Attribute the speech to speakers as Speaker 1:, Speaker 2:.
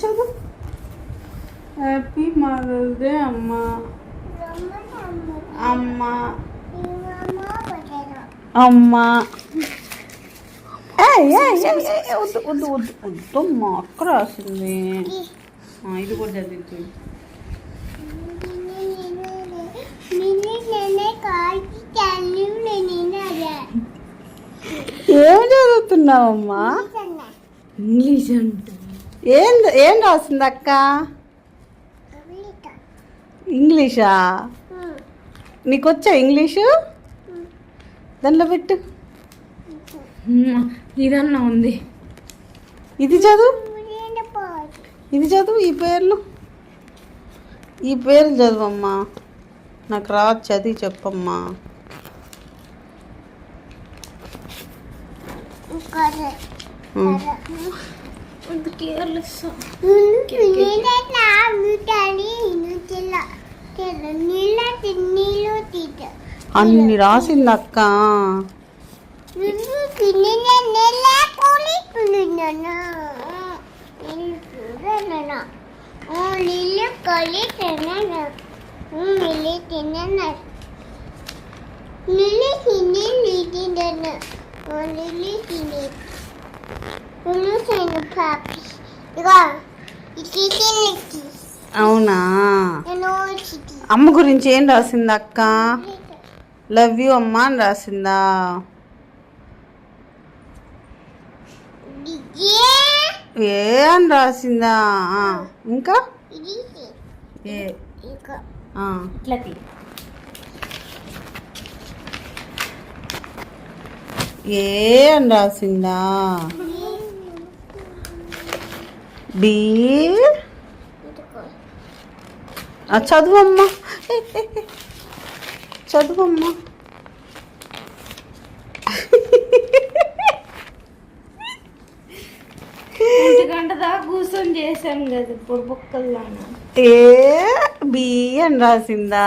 Speaker 1: చదువు. Happy mother's day అమ్మా. అమ్మా అమ్మా. వద్దు వద్దు వద్దు వద్దు అమ్మా, అక్క రాసింది. ఇది కూడా చదివించు. ఏం చదువుతున్నావమ్మా? ఇంగ్లీష్ అంటే ఏం ఏం రాసింది అక్క? ఇంగ్లీషా? నీకు వచ్చా ఇంగ్లీషు? దాంట్లో పెట్టు. ఇదన్నా ఉంది. ఇది చదువు, ఇది చదువు. ఈ పేర్లు చదువమ్మా. నాకు రాదు, చదివి చెప్పమ్మా. అన్ని రాసింది అక్క. అవునా? అమ్మ గురించి ఏం రాసింది అక్క? లవ్ యూ అమ్మా అని రాసిందా? ఏ అని రాసిందా? ఇంకా ఏ అని రాసిందా? బి. చదువమ్మా, చదువమ్మా.
Speaker 2: గంట దాకా కూర్చొని చేసాం కదా ఇప్పుడు బుక్కల్లా.
Speaker 1: ఏ బి అని రాసిందా?